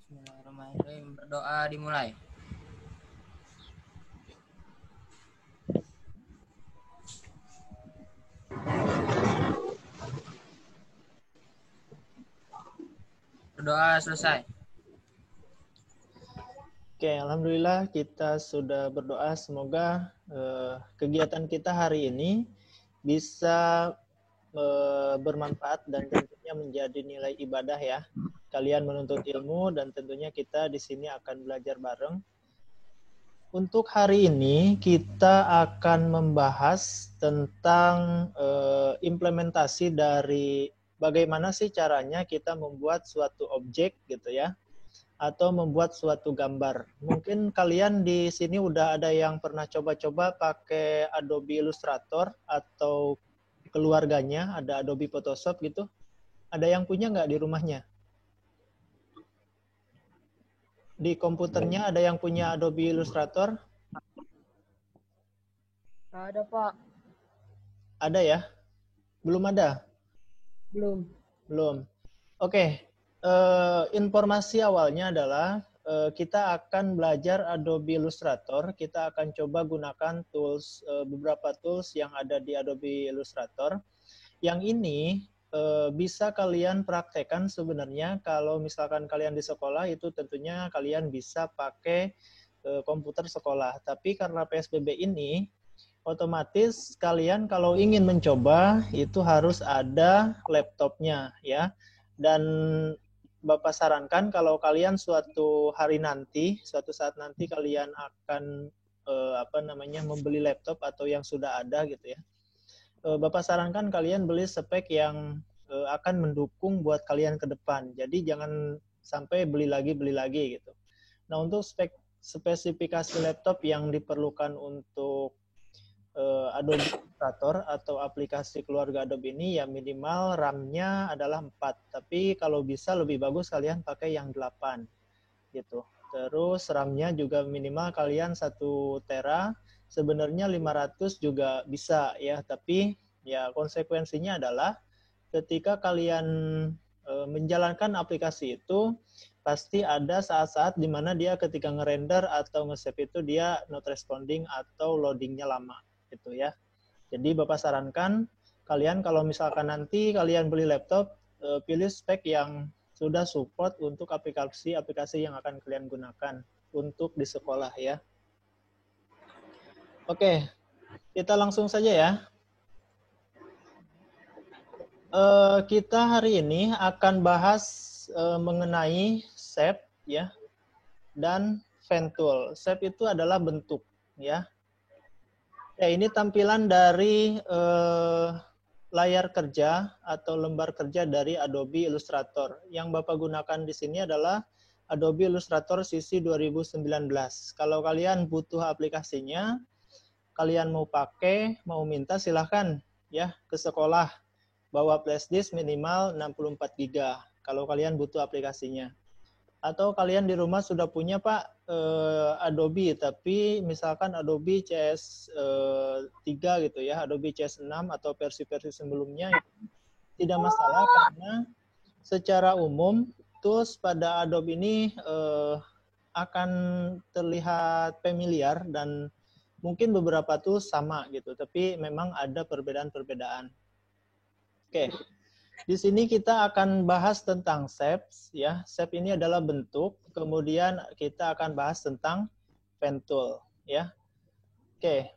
Bismillahirrahmanirrahim. Berdoa dimulai. Berdoa selesai. Oke, alhamdulillah kita sudah berdoa. Semoga kegiatan kita hari ini bisa bermanfaat dan tentunya menjadi nilai ibadah ya. Kalian menuntut ilmu dan tentunya kita di sini akan belajar bareng. Untuk hari ini kita akan membahas tentang implementasi dari bagaimana sih caranya kita membuat suatu objek gitu ya, atau membuat suatu gambar. Mungkin kalian di sini udah ada yang pernah coba-coba pakai Adobe Illustrator atau keluarganya ada Adobe Photoshop gitu. Ada yang punya nggak di rumahnya? Di komputernya ada yang punya Adobe Illustrator? Ada, Pak. Ada ya? Belum ada? Belum. Belum. Oke. Informasi awalnya adalah kita akan belajar Adobe Illustrator. Kita akan coba gunakan tools beberapa tools yang ada di Adobe Illustrator. Yang ini bisa kalian praktekkan sebenarnya kalau misalkan kalian di sekolah itu tentunya kalian bisa pakai komputer sekolah. Tapi karena PSBB ini otomatis kalian kalau ingin mencoba itu harus ada laptopnya ya. Dan Bapak sarankan kalau kalian suatu saat nanti kalian akan membeli laptop atau yang sudah ada gitu ya. Bapak sarankan kalian beli spek yang akan mendukung buat kalian ke depan. Jadi jangan sampai beli lagi gitu. Nah, untuk spesifikasi laptop yang diperlukan untuk Adobe Illustrator atau aplikasi keluarga Adobe ini ya minimal RAM-nya adalah 4. Tapi kalau bisa lebih bagus kalian pakai yang 8 gitu. Terus RAM-nya juga minimal kalian 1 tera. Sebenarnya 500 juga bisa ya, tapi ya konsekuensinya adalah ketika kalian menjalankan aplikasi itu pasti ada saat-saat di mana dia ketika ngerender atau nge-save itu dia not responding atau loadingnya lama gitu ya. Jadi Bapak sarankan kalian kalau misalkan nanti kalian beli laptop, pilih spek yang sudah support untuk aplikasi-aplikasi yang akan kalian gunakan untuk di sekolah ya. Oke, kita langsung saja ya. Kita hari ini akan bahas mengenai shape ya dan pen tool. Shape itu adalah bentuk ya. Ya, ini tampilan dari layar kerja atau lembar kerja dari Adobe Illustrator. Yang Bapak gunakan di sini adalah Adobe Illustrator CC 2019. Kalau kalian butuh aplikasinya, kalian mau pakai, mau minta silahkan ya ke sekolah. Bawa flash disk minimal 64 GB kalau kalian butuh aplikasinya. Atau kalian di rumah sudah punya Pak Adobe, tapi misalkan Adobe CS 3 gitu ya, Adobe CS 6 atau versi-versi sebelumnya tidak masalah karena secara umum tools pada Adobe ini akan terlihat familiar dan mungkin beberapa tools sama gitu, tapi memang ada perbedaan-perbedaan. Oke. Di sini kita akan bahas tentang shapes ya. Shape ini adalah bentuk, kemudian kita akan bahas tentang pen tool ya. Oke.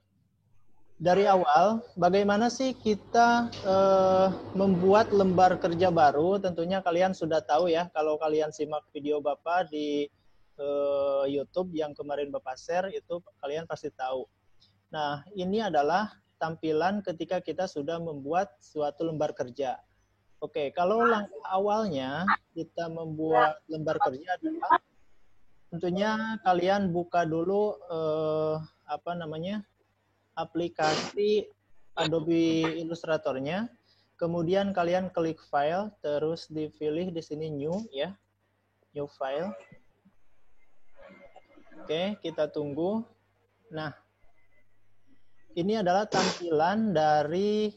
Dari awal, bagaimana sih kita membuat lembar kerja baru? Tentunya kalian sudah tahu ya, kalau kalian simak video Bapak di YouTube yang kemarin Bapak share, itu kalian pasti tahu. Nah, ini adalah tampilan ketika kita sudah membuat suatu lembar kerja. Oke, kalau langkah awalnya kita membuat lembar kerja adalah tentunya kalian buka dulu aplikasi Adobe Illustrator-nya, kemudian kalian klik file, terus dipilih di sini new ya, new file. Oke, kita tunggu. Nah, ini adalah tampilan dari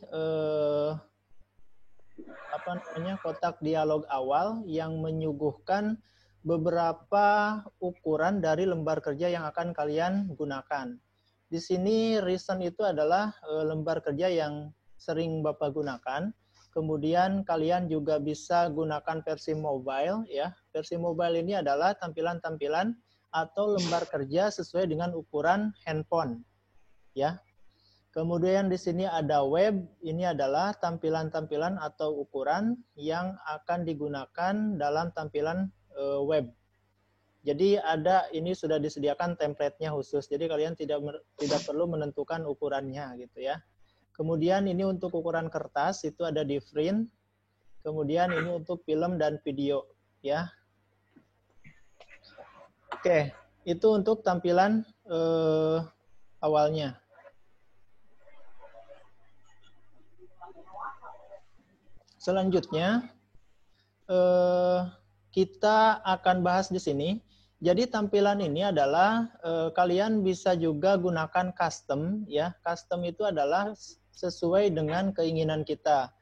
kotak dialog awal yang menyuguhkan beberapa ukuran dari lembar kerja yang akan kalian gunakan. Di sini recent itu adalah lembar kerja yang sering Bapak gunakan. Kemudian kalian juga bisa gunakan versi mobile ya. Versi mobile ini adalah tampilan-tampilan atau lembar kerja sesuai dengan ukuran handphone ya. Kemudian di sini ada web, ini adalah tampilan-tampilan atau ukuran yang akan digunakan dalam tampilan web. Jadi ini sudah disediakan template-nya khusus, jadi kalian tidak perlu menentukan ukurannya gitu ya. Kemudian ini untuk ukuran kertas, itu ada di print. Kemudian ini untuk film dan video ya. Oke, itu untuk tampilan awalnya. Selanjutnya, kita akan bahas di sini. Jadi tampilan ini adalah kalian bisa juga gunakan custom ya. Custom itu adalah sesuai dengan keinginan kita.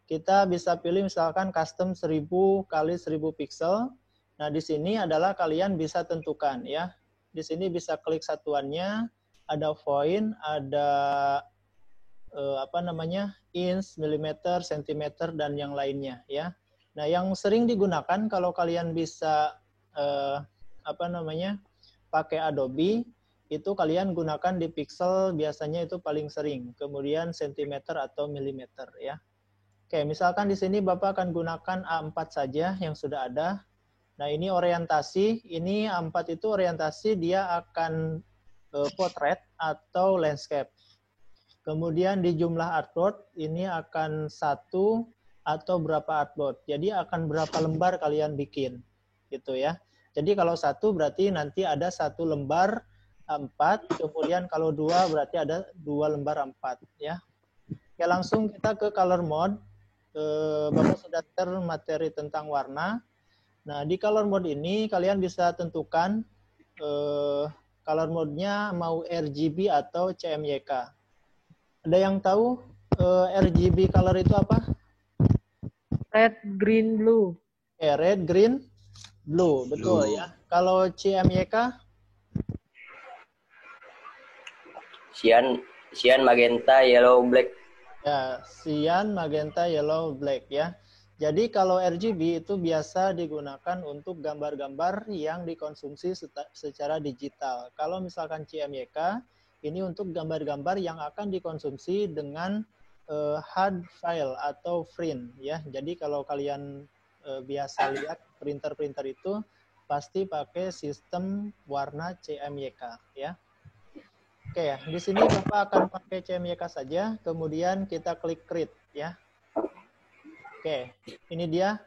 Kita bisa pilih misalkan custom 1000 kali 1000 pixel. Nah, di sini adalah kalian bisa tentukan ya. Di sini bisa klik satuannya, ada point, ada inch, milimeter, sentimeter, dan yang lainnya ya. Nah, yang sering digunakan kalau kalian bisa pakai Adobe, itu kalian gunakan di pixel, biasanya itu paling sering. Kemudian sentimeter atau milimeter ya. Oke, misalkan di sini Bapak akan gunakan A4 saja yang sudah ada. Nah, ini orientasi, ini A4 itu orientasi dia akan portrait atau landscape. Kemudian di jumlah artboard, ini akan 1 atau berapa artboard. Jadi akan berapa lembar kalian bikin. Gitu ya. Jadi kalau 1 berarti nanti ada 1 lembar A4, kemudian kalau 2 berarti ada 2 lembar A4. Ya. Oke, langsung kita ke color mode. Bapak sudah materi tentang warna. Nah, di color mode ini kalian bisa tentukan color mode-nya mau RGB atau CMYK. Ada yang tahu RGB color itu apa? Red, green, blue. Red, green, blue. Betul ya. Kalau CMYK? Cyan, magenta, yellow, black. Ya, cyan, magenta, yellow, black ya. Jadi kalau RGB itu biasa digunakan untuk gambar-gambar yang dikonsumsi secara digital. Kalau misalkan CMYK, ini untuk gambar-gambar yang akan dikonsumsi dengan hard file atau print ya. Jadi kalau kalian biasa lihat printer-printer itu pasti pakai sistem warna CMYK ya. Oke ya, di sini Bapak akan pakai CMYK saja, kemudian kita klik create ya. Oke, ini dia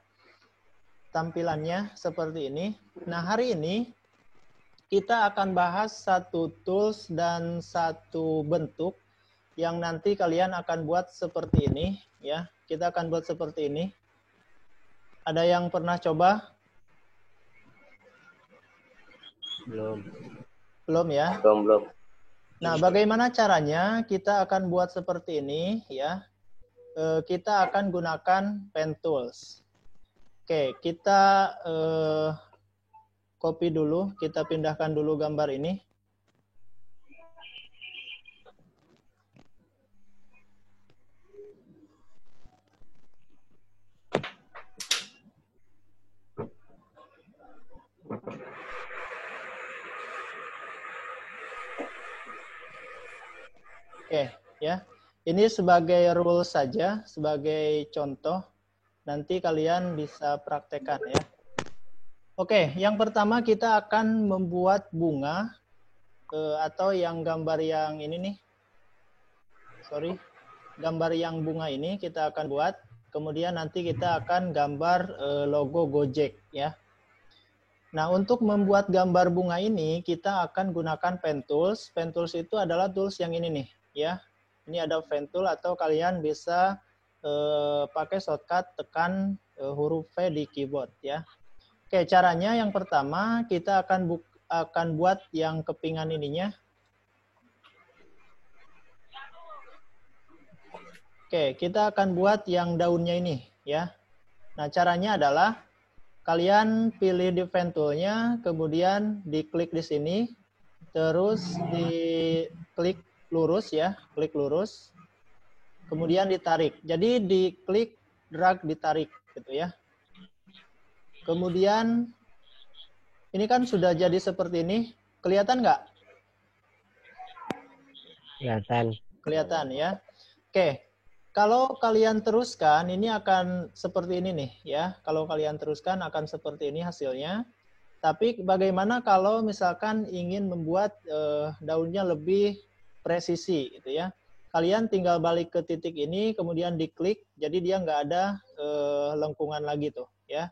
tampilannya seperti ini. Nah, hari ini kita akan bahas satu tools dan satu bentuk yang nanti kalian akan buat seperti ini ya. Kita akan buat seperti ini. Ada yang pernah coba? Belum. Belum ya? Belum. Nah, bagaimana caranya kita akan buat seperti ini ya? Kita akan gunakan pen tools. Oke, kita copy dulu, kita pindahkan dulu gambar ini. Oke, ya. Ini sebagai rule saja, sebagai contoh. Nanti kalian bisa praktekkan ya. Oke, yang pertama kita akan membuat bunga atau yang gambar yang ini nih. Sorry, gambar yang bunga ini kita akan buat. Kemudian nanti kita akan gambar logo Gojek ya. Nah, untuk membuat gambar bunga ini kita akan gunakan pen tools. Pen tools itu adalah tools yang ini nih ya. Ini ada pen tool atau kalian bisa pakai shortcut tekan huruf V di keyboard ya. Oke, caranya yang pertama kita akan buat yang kepingan ininya. Oke, kita akan buat yang daunnya ini ya. Nah, caranya adalah kalian pilih di pen tool-nya, kemudian diklik di sini, terus diklik lurus ya, klik lurus, kemudian ditarik. Jadi diklik, drag, ditarik gitu ya. Kemudian ini kan sudah jadi seperti ini, kelihatan nggak? Kelihatan. Kelihatan ya. Oke, kalau kalian teruskan, ini akan seperti ini nih ya. Kalau kalian teruskan akan seperti ini hasilnya. Tapi bagaimana kalau misalkan ingin membuat daunnya lebih presisi gitu ya. Kalian tinggal balik ke titik ini, kemudian diklik, jadi dia nggak ada lengkungan lagi tuh ya.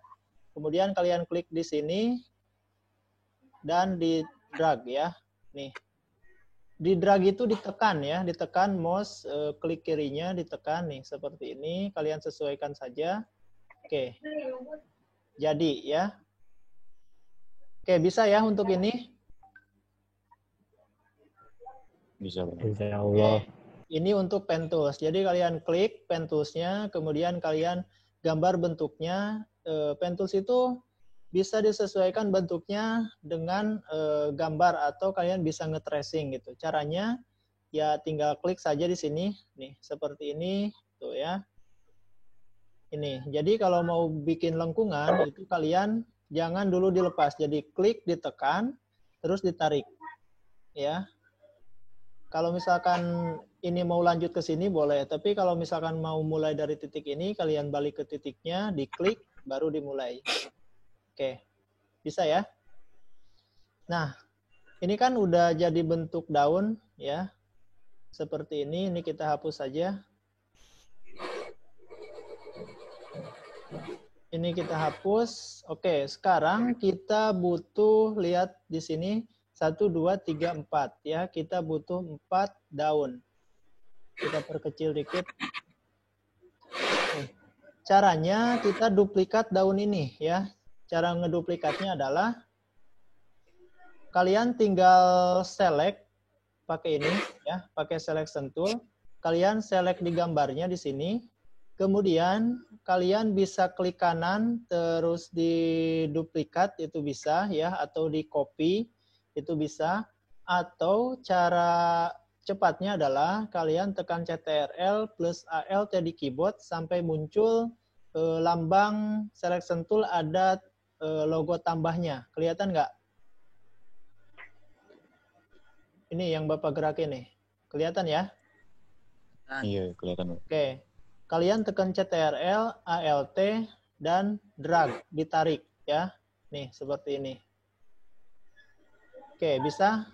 Kemudian kalian klik di sini dan di drag ya. Nih. Di drag itu ditekan ya, ditekan mouse klik kirinya ditekan nih seperti ini, kalian sesuaikan saja. Oke. Jadi ya. Oke, bisa ya untuk ini? Bisa. Insya Allah. Ini untuk pen tools. Jadi kalian klik pen tools-nya, kemudian kalian gambar bentuknya. Pen tools itu bisa disesuaikan bentuknya dengan gambar atau kalian bisa nge-tracing gitu. Caranya ya tinggal klik saja di sini, nih seperti ini, tuh ya. Ini. Jadi kalau mau bikin lengkungan itu kalian jangan dulu dilepas. Jadi klik, ditekan, terus ditarik, ya. Kalau misalkan ini mau lanjut ke sini boleh, tapi kalau misalkan mau mulai dari titik ini, kalian balik ke titiknya, diklik, baru dimulai. Oke, bisa ya? Nah, ini kan udah jadi bentuk daun ya. Seperti ini kita hapus saja. Ini kita hapus. Oke, sekarang kita butuh lihat di sini 1, 2, 3, 4 ya. Kita butuh 4 daun. Kita perkecil dikit. Caranya kita duplikat daun ini ya. Cara ngeduplikatnya adalah kalian tinggal select pakai ini ya, pakai selection tool. Kalian select di gambarnya di sini. Kemudian kalian bisa klik kanan terus di duplikat itu bisa ya, atau di copy itu bisa, atau cara cepatnya adalah kalian tekan Ctrl plus Alt di keyboard sampai muncul lambang selection tool ada logo tambahnya. Kelihatan nggak? Ini yang Bapak gerakin nih. Kelihatan ya? Iya, kelihatan. Oke. Kalian tekan Ctrl, Alt, dan drag, ditarik ya. Nih, seperti ini. Oke, bisa?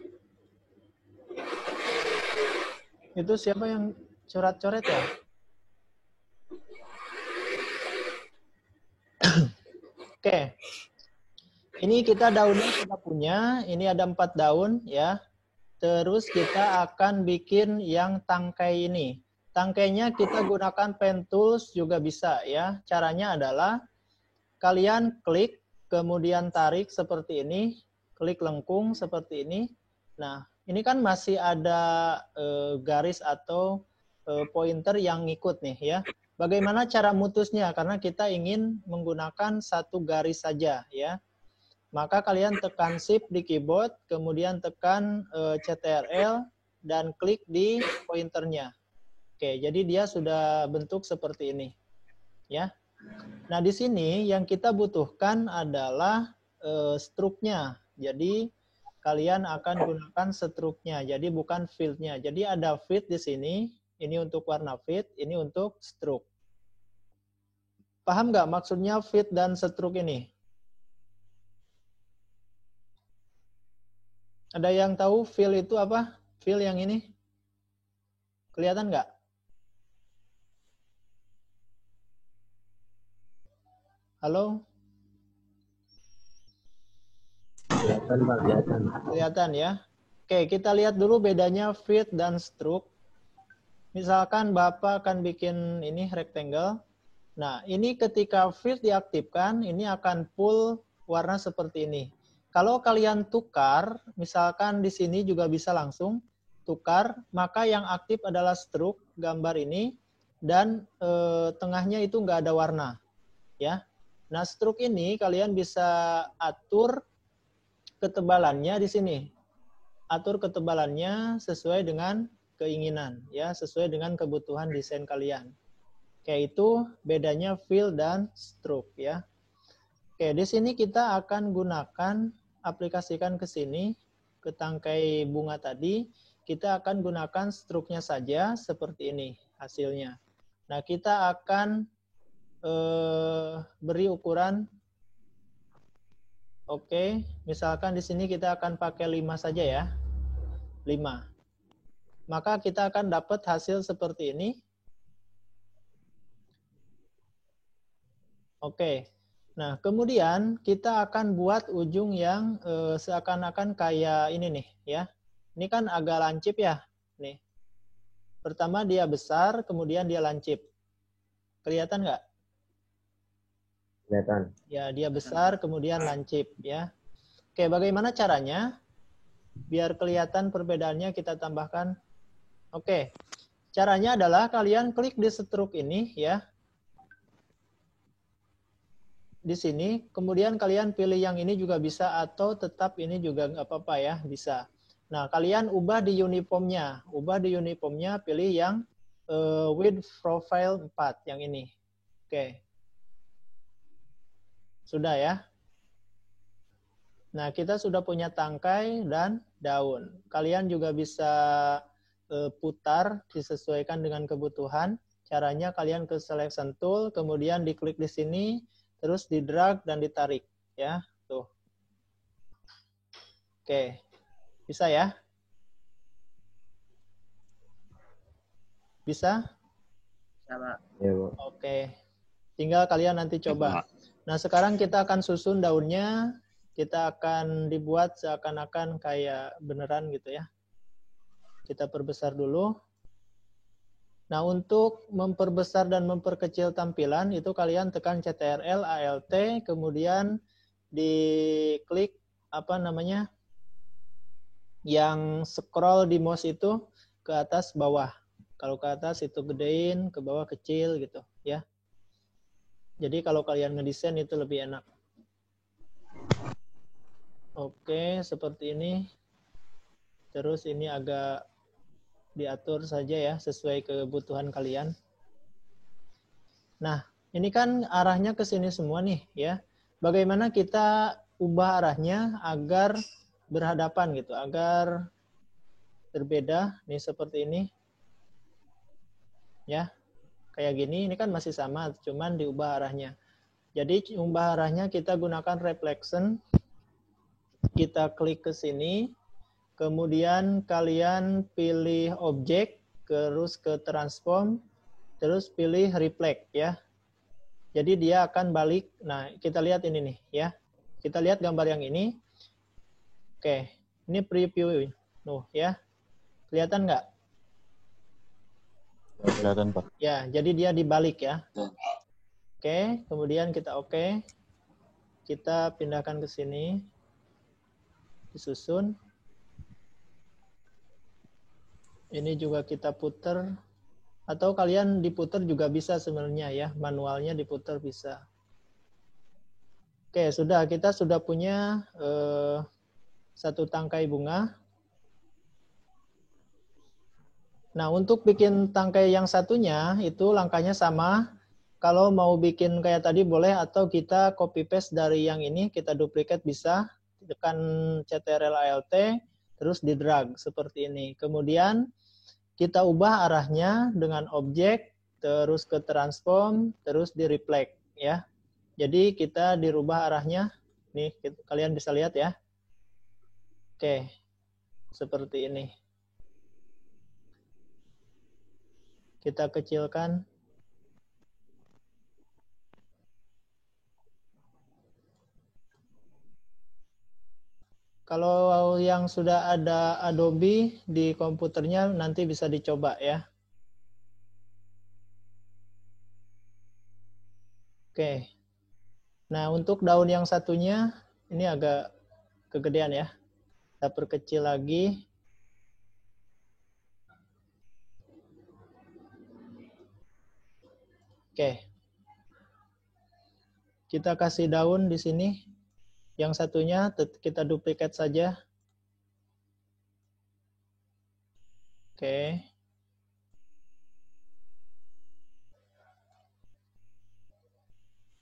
Itu siapa yang coret-coret ya? Oke, ini kita daunnya sudah punya. Ini ada 4 daun ya. Terus kita akan bikin yang tangkai ini. Tangkainya kita gunakan pen tools juga bisa ya. Caranya adalah kalian klik, kemudian tarik seperti ini, klik lengkung seperti ini. Nah, ini kan masih ada garis atau pointer yang ngikut nih ya. Bagaimana cara mutusnya? Karena kita ingin menggunakan satu garis saja ya. Maka kalian tekan Shift di keyboard, kemudian tekan Ctrl dan klik di pointernya. Oke, jadi dia sudah bentuk seperti ini. Ya. Nah, di sini yang kita butuhkan adalah struknya. Jadi kalian akan gunakan struknya. Jadi bukan field-nya. Jadi ada field di sini. Ini untuk warna feed, ini untuk stroke. Paham nggak maksudnya feed dan stroke ini? Ada yang tahu fill itu apa? Fill yang ini? Kelihatan nggak? Halo? Kelihatan, Pak, kelihatan. Kelihatan ya? Oke, kita lihat dulu bedanya feed dan stroke. Misalkan Bapak akan bikin ini rectangle. Nah, ini ketika field diaktifkan, ini akan full warna seperti ini. Kalau kalian tukar, misalkan di sini juga bisa langsung tukar, maka yang aktif adalah stroke, gambar ini, dan tengahnya itu nggak ada warna. Ya. Nah, struk ini kalian bisa atur ketebalannya di sini. Atur ketebalannya sesuai dengan keinginan, ya, sesuai dengan kebutuhan desain kalian. Kayak itu bedanya fill dan struk, ya. Oke, di sini kita akan gunakan, aplikasikan ke sini, ke tangkai bunga tadi, kita akan gunakan struknya saja seperti ini hasilnya. Nah, kita akan beri ukuran, oke, misalkan di sini kita akan pakai 5 saja ya, 5. Maka kita akan dapat hasil seperti ini. Oke, nah kemudian kita akan buat ujung yang seakan-akan kayak ini nih ya. Ini kan agak lancip ya, nih. Pertama dia besar, kemudian dia lancip. Kelihatan nggak? Kelihatan. Ya, dia besar, kemudian lancip ya. Oke, bagaimana caranya? Biar kelihatan perbedaannya kita tambahkan. Oke, caranya adalah kalian klik di struk ini ya. Di sini, kemudian kalian pilih yang ini juga bisa atau tetap ini juga nggak apa-apa ya, bisa. Nah, kalian ubah di uniformnya. Ubah di uniformnya, pilih yang width profile 4, yang ini. Oke. Sudah ya. Nah, kita sudah punya tangkai dan daun. Kalian juga bisa putar, disesuaikan dengan kebutuhan. Caranya kalian ke selection tool, kemudian diklik di sini, terus di drag dan ditarik. Ya, tuh. Oke. Bisa ya? Bisa? Sama. Ya, Bu. Oke. Tinggal kalian nanti coba. Nah, sekarang kita akan susun daunnya. Kita akan dibuat seakan-akan kayak beneran gitu ya. Kita perbesar dulu. Nah, untuk memperbesar dan memperkecil tampilan, itu kalian tekan CTRL, ALT, kemudian diklik apa namanya, yang scroll di mouse itu ke atas bawah. Kalau ke atas itu gedein, ke bawah kecil gitu ya. Jadi kalau kalian ngedesain itu lebih enak. Oke, seperti ini. Terus ini agak diatur saja ya, sesuai kebutuhan kalian. Nah, ini kan arahnya ke sini semua nih ya. Bagaimana kita ubah arahnya agar berhadapan gitu, agar berbeda nih seperti ini. Ya. Kayak gini, ini kan masih sama, cuman diubah arahnya. Jadi ubah arahnya kita gunakan reflection. Kita klik ke sini, kemudian kalian pilih objek, terus ke transform, terus pilih reflect ya. Jadi dia akan balik. Nah, kita lihat ini nih ya. Kita lihat gambar yang ini. Oke, ini preview. Ya. Kelihatan nggak? Kelihatan, Pak. Ya, jadi dia dibalik ya. Oke, kemudian kita oke. Kita pindahkan ke sini. Disusun. Ini juga kita puter. Atau kalian diputer juga bisa sebenarnya ya. Manualnya diputer bisa. Oke, sudah. Kita sudah punya satu tangkai bunga. Nah, untuk bikin tangkai yang satunya, itu langkahnya sama. Kalau mau bikin kayak tadi boleh, atau kita copy paste dari yang ini, kita duplicate bisa. Tekan CTRL ALT, terus di drag seperti ini. Kemudian kita ubah arahnya dengan objek, terus ke transform, terus di reflect ya. Jadi kita dirubah arahnya. Nih, kalian bisa lihat ya. Oke, seperti ini. Kita kecilkan. Kalau yang sudah ada Adobe di komputernya nanti bisa dicoba ya. Oke. Nah, untuk daun yang satunya ini agak kegedean ya. Kita perkecil lagi. Oke. Kita kasih daun di sini. Yang satunya kita duplikat saja. Oke.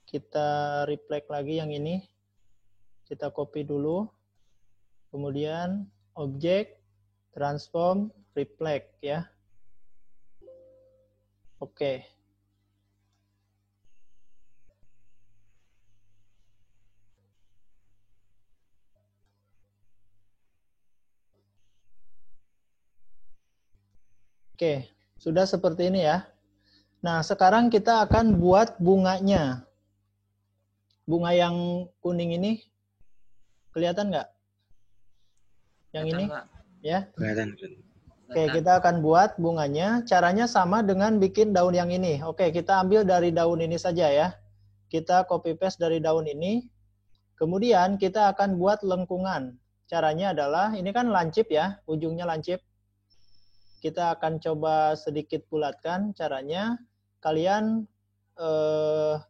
Kita reflect lagi yang ini. Kita copy dulu. Kemudian objek, transform, reflect ya. Oke. Oke, sudah seperti ini ya. Nah, sekarang kita akan buat bunganya. Bunga yang kuning ini kelihatan nggak? Yang ini? Pak. Ya. Kelihatan. Oke, kita akan buat bunganya. Caranya sama dengan bikin daun yang ini. Oke, kita ambil dari daun ini saja ya. Kita copy paste dari daun ini. Kemudian kita akan buat lengkungan. Caranya adalah, ini kan lancip ya, ujungnya lancip. Kita akan coba sedikit bulatkan. Caranya, kalian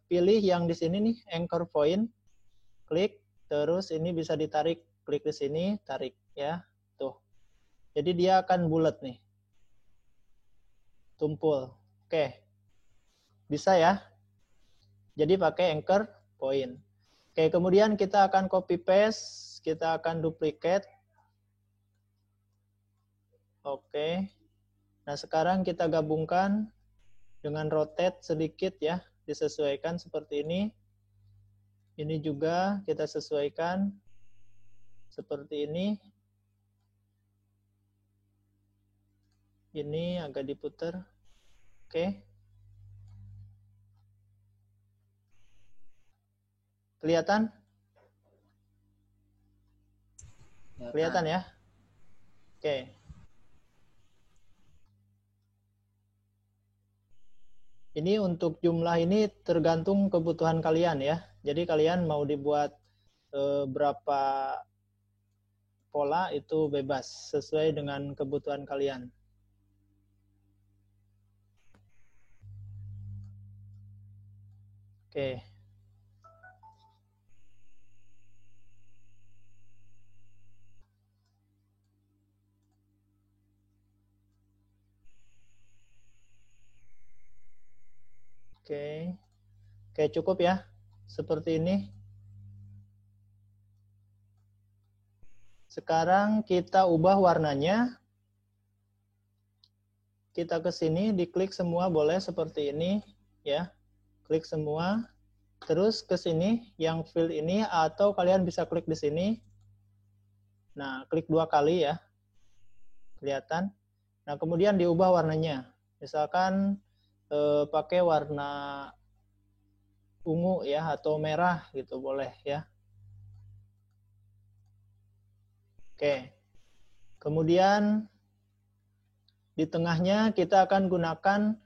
pilih yang di sini nih, anchor point. Klik, terus ini bisa ditarik. Klik di sini, tarik ya. Tuh. Jadi dia akan bulat nih. Tumpul. Oke. Bisa ya. Jadi pakai anchor point. Oke, kemudian kita akan copy paste, kita akan duplicate. Oke. Nah, sekarang kita gabungkan dengan rotate sedikit ya, disesuaikan seperti ini. Ini juga kita sesuaikan seperti ini. Ini agak diputar. Oke. Kelihatan? Kelihatan ya? Oke. Ini untuk jumlah ini tergantung kebutuhan kalian ya. Jadi kalian mau dibuat berapa pola itu bebas sesuai dengan kebutuhan kalian. Oke. Oke. Oke, cukup ya. Seperti ini. Sekarang kita ubah warnanya. Kita ke sini, diklik semua boleh seperti ini ya. Klik semua. Terus ke sini yang fill ini atau kalian bisa klik di sini. Nah, klik 2 kali ya. Kelihatan. Nah, kemudian diubah warnanya. Misalkan pakai warna ungu ya atau merah gitu boleh ya. Oke. Kemudian di tengahnya kita akan gunakan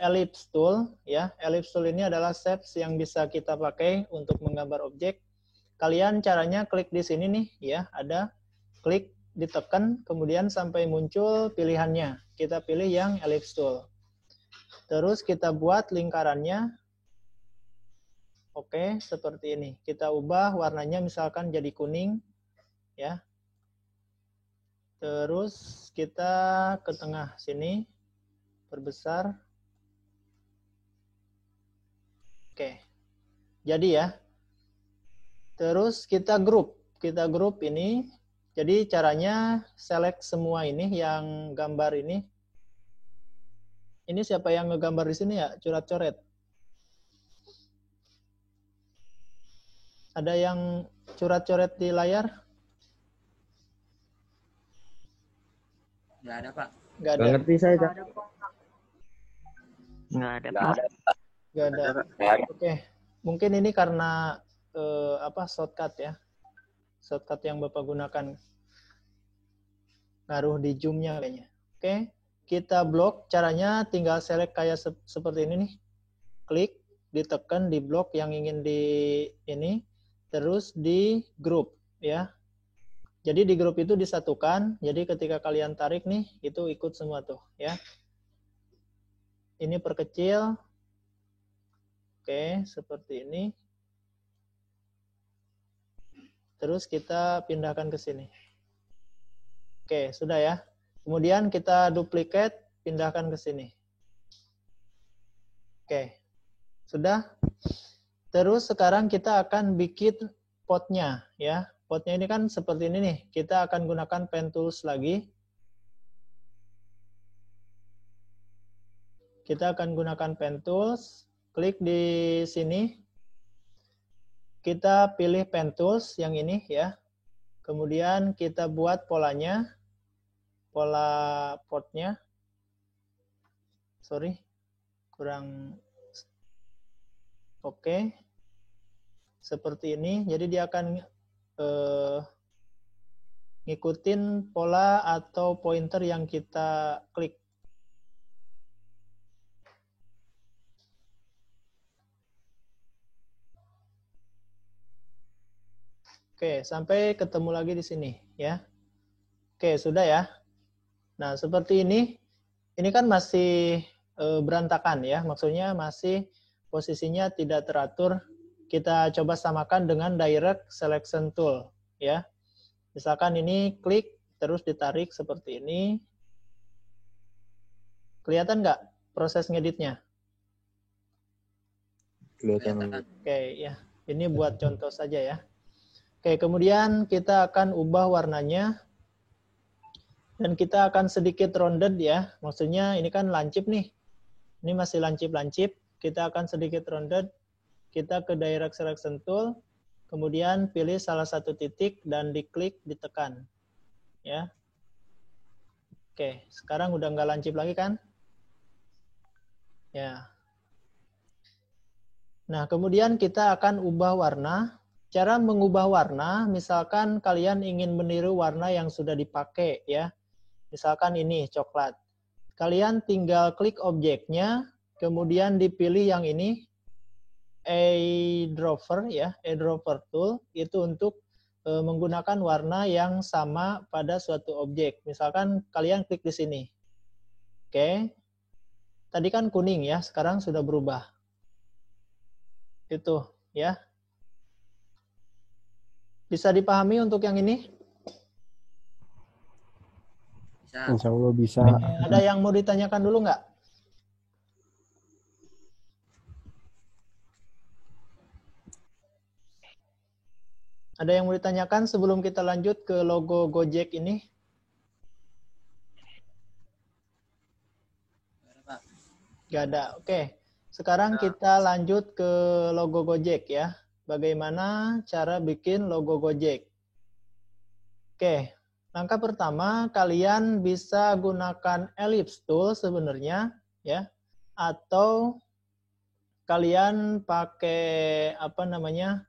ellipse tool ya. Ellipse tool ini adalah shapes yang bisa kita pakai untuk menggambar objek. Kalian caranya klik di sini nih ya, ada klik ditekan kemudian sampai muncul pilihannya. Kita pilih yang ellipse tool. Terus kita buat lingkarannya. Oke, seperti ini. Kita ubah warnanya misalkan jadi kuning ya. Terus kita ke tengah sini, perbesar. Oke, jadi ya. Terus kita grup ini. Jadi caranya select semua ini yang gambar ini. Ini siapa yang ngegambar di sini ya? Coret-coret. Ada yang coret-coret di layar? Nggak ada, Pak. Nggak ada. Nggak ngerti saya, Cak. Nggak ada, Pak. Nggak ada. Oke. Mungkin ini karena shortcut ya. Shortcut yang Bapak gunakan. Ngaruh di zoom-nya kayaknya. Oke. Kita blok. Caranya tinggal select kayak seperti ini nih. Klik, ditekan di blok yang ingin di ini. Terus di group ya. Jadi di grup itu disatukan. Jadi ketika kalian tarik nih, itu ikut semua tuh ya. Ini perkecil. Oke, seperti ini. terus kita pindahkan ke sini. Oke, sudah ya. Kemudian kita duplicate, pindahkan ke sini. Oke, sudah. Terus sekarang kita akan bikin potnya ya. Potnya ini kan seperti ini nih. Kita akan gunakan pen tools lagi. Kita akan gunakan pen tools. Klik di sini. Kita pilih pen tools yang ini ya. Kemudian kita buat polanya. Pola potnya. Sorry. Kurang. Oke. Seperti ini. Jadi dia akan ngikutin pola atau pointer yang kita klik. Oke, sampai ketemu lagi di sini ya. Oke, sudah ya. Nah, seperti ini. Ini kan masih berantakan ya. Maksudnya masih posisinya tidak teratur. Kita coba samakan dengan direct selection tool ya. Misalkan ini klik terus ditarik seperti ini. Kelihatan nggak proses ngeditnya? Kelihatan. Oke ya. Ini buat contoh saja ya. Oke, kemudian kita akan ubah warnanya. Dan kita akan sedikit rounded ya. Maksudnya ini kan lancip nih. Ini masih lancip-lancip. Kita akan sedikit rounded. Kita ke direct selection tool. Kemudian pilih salah satu titik dan diklik, ditekan. Ya. Oke, sekarang udah nggak lancip lagi kan? Ya. Nah, kemudian kita akan ubah warna. Cara mengubah warna, misalkan kalian ingin meniru warna yang sudah dipakai ya. Misalkan ini coklat. Kalian tinggal klik objeknya, kemudian dipilih yang ini eyedropper ya, eyedropper tool itu untuk menggunakan warna yang sama pada suatu objek. Misalkan kalian klik di sini. Oke. Tadi kan kuning ya, sekarang sudah berubah. Itu ya. Bisa dipahami untuk yang ini? Bisa. Insya Allah bisa. Ada yang mau ditanyakan dulu nggak? Ada yang mau ditanyakan sebelum kita lanjut ke logo Gojek ini? Nggak ada. Oke. Sekarang kita lanjut ke logo Gojek ya. Bagaimana cara bikin logo Gojek? Oke. Langkah pertama, kalian bisa gunakan ellipse tool sebenarnya ya, atau kalian pakai apa namanya?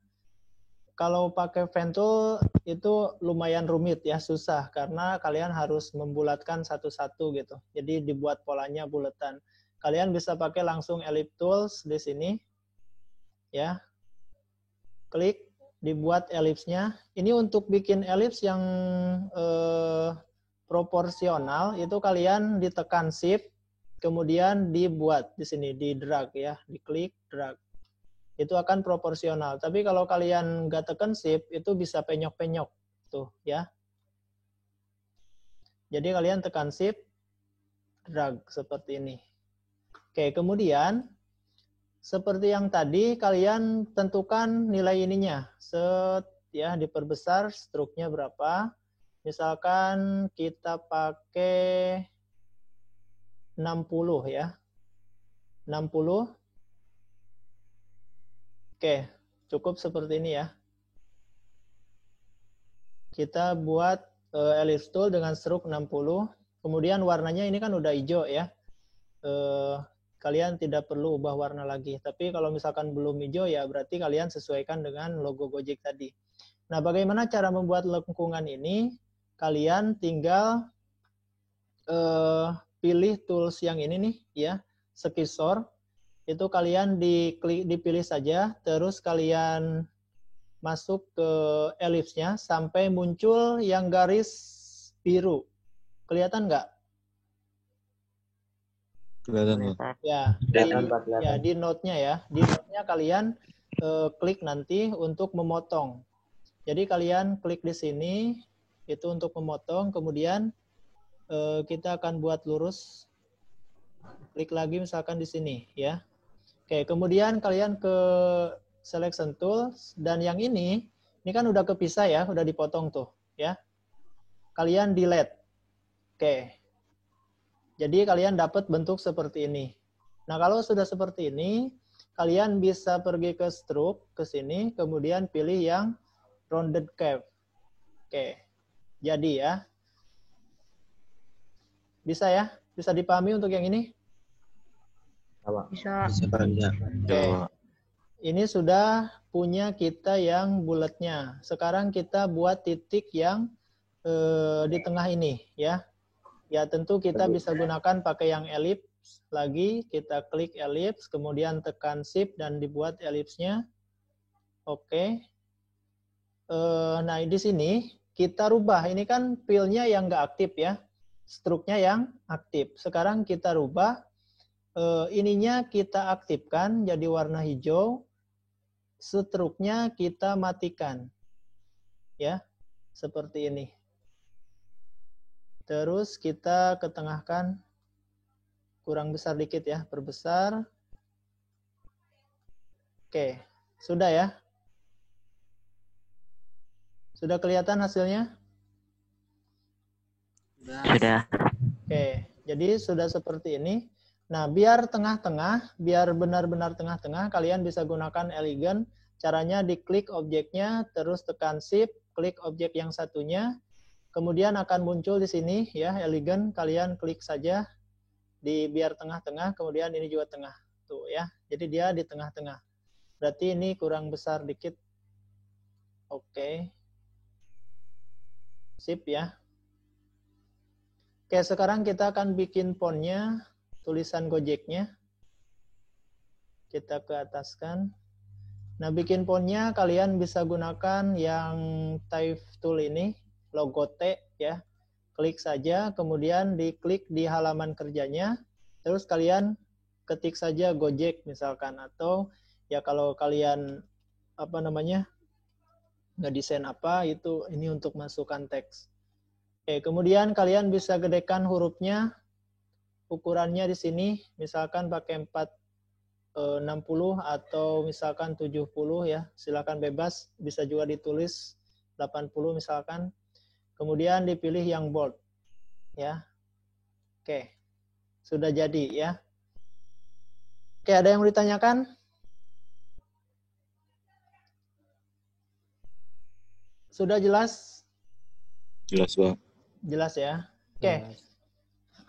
Kalau pakai pen tool itu lumayan rumit ya, susah karena kalian harus membulatkan satu-satu gitu. Jadi dibuat polanya bulatan. Kalian bisa pakai langsung ellipse tools di sini ya. Klik, dibuat elipsnya. Ini untuk bikin elips yang proporsional, itu kalian ditekan shift, kemudian dibuat di sini, di drag ya, diklik, drag. Itu akan proporsional. Tapi kalau kalian nggak tekan shift, itu bisa penyok-penyok. Tuh ya. Jadi kalian tekan shift, drag seperti ini. Oke, kemudian seperti yang tadi, kalian tentukan nilai ininya. Set, ya, diperbesar struknya berapa. Misalkan kita pakai 60 ya. 60. Oke, cukup seperti ini ya. Kita buat ellipse tool dengan struk 60. Kemudian warnanya ini kan udah hijau ya. Kalian tidak perlu ubah warna lagi. Tapi kalau misalkan belum hijau ya berarti kalian sesuaikan dengan logo Gojek tadi. Nah, bagaimana cara membuat lengkungan ini? Kalian tinggal pilih tools yang ini nih ya, Skissor. Itu kalian dipilih saja, terus kalian masuk ke ellipse-nya sampai muncul yang garis biru. Kelihatan nggak? Kelihatan. Ya, di note-nya ya. Di note-nya kalian klik nanti untuk memotong. Jadi kalian klik di sini, itu untuk memotong, kemudian kita akan buat lurus. Klik lagi misalkan di sini ya. Oke, kemudian kalian ke selection tools, dan yang ini kan udah kepisah ya, udah dipotong tuh ya. Kalian delete. Oke. Jadi kalian dapat bentuk seperti ini. Nah, kalau sudah seperti ini, kalian bisa pergi ke stroke, ke sini, kemudian pilih yang rounded curve. Oke. Jadi ya. Bisa ya? Bisa dipahami untuk yang ini? Bisa. Sebenarnya. Oke. Ini sudah punya kita yang bulatnya. Sekarang kita buat titik yang di tengah ini ya. Ya tentu kita bisa gunakan pakai yang elips. Lagi kita klik elips, kemudian tekan shift dan dibuat elipsnya. Oke. Nah di sini kita rubah. Ini kan fill-nya yang nggak aktif ya. Stroke-nya yang aktif. Sekarang kita rubah. Ininya kita aktifkan jadi warna hijau. Stroke-nya kita matikan. Ya. Seperti ini. Terus kita ketengahkan. Kurang besar dikit ya, perbesar. Oke, sudah ya? Sudah kelihatan hasilnya? Sudah. Oke, jadi sudah seperti ini. Nah, biar tengah-tengah, biar benar-benar tengah-tengah, kalian bisa gunakan Elegant. Caranya diklik objeknya, terus tekan Shift, klik objek yang satunya, kemudian akan muncul di sini ya, Elegant. Kalian klik saja. Di biar tengah-tengah, kemudian ini juga tengah. Tuh ya. Jadi dia di tengah-tengah. Berarti ini kurang besar dikit. Oke. Sip ya. Oke, sekarang kita akan bikin fontnya, tulisan Gojeknya. Kita ke ataskan. Nah, bikin fontnya kalian bisa gunakan yang type tool ini, logo T ya. Klik saja, kemudian diklik di halaman kerjanya, terus kalian ketik saja Gojek misalkan, atau ya kalau kalian ngedesain apa itu, ini untuk masukkan teks. Oke, kemudian kalian bisa gedekan hurufnya, ukurannya di sini, misalkan pakai 460 atau misalkan 70 ya, silakan bebas, bisa juga ditulis 80 misalkan. Kemudian dipilih yang bold. Ya. Oke. Sudah jadi ya. Oke, ada yang mau ditanyakan? Sudah jelas? Jelas, Bang. Jelas ya. Oke.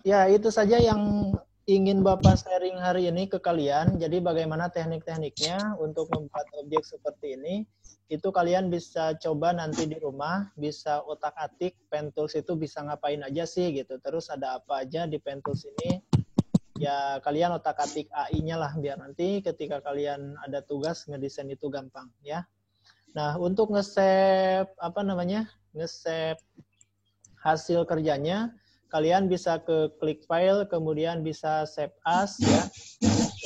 Ya, itu saja yang ingin Bapak sharing hari ini ke kalian. Jadi bagaimana teknik-tekniknya untuk membuat objek seperti ini. Itu kalian bisa coba nanti di rumah, bisa otak-atik Pentools itu bisa ngapain aja sih gitu. Terus ada apa aja di Pentools ini. Ya kalian otak-atik AI-nya lah biar nanti ketika kalian ada tugas ngedesain itu gampang ya. Nah, untuk nge-save nge-save hasil kerjanya, kalian bisa ke klik file, kemudian bisa save as ya.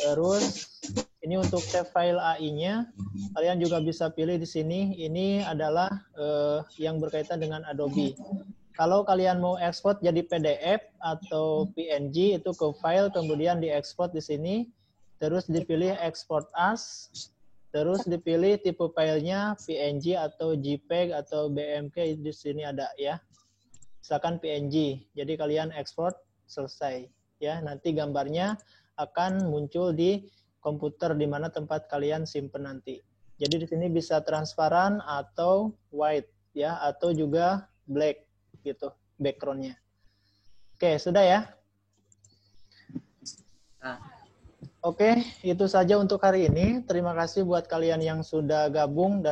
Terus ini untuk save file AI-nya, kalian juga bisa pilih di sini. Ini adalah yang berkaitan dengan Adobe. Kalau kalian mau ekspor jadi PDF atau PNG, itu ke file, kemudian diekspor di sini. Terus dipilih export as, terus dipilih tipe filenya PNG atau JPEG atau BMK, di sini ada ya. Misalkan PNG, jadi kalian ekspor, selesai ya. Nanti gambarnya akan muncul di komputer di mana tempat kalian simpen nanti. Jadi di sini bisa transparan atau white ya, atau juga black gitu backgroundnya. Oke, sudah ya. Oke, itu saja untuk hari ini. Terima kasih buat kalian yang sudah gabung.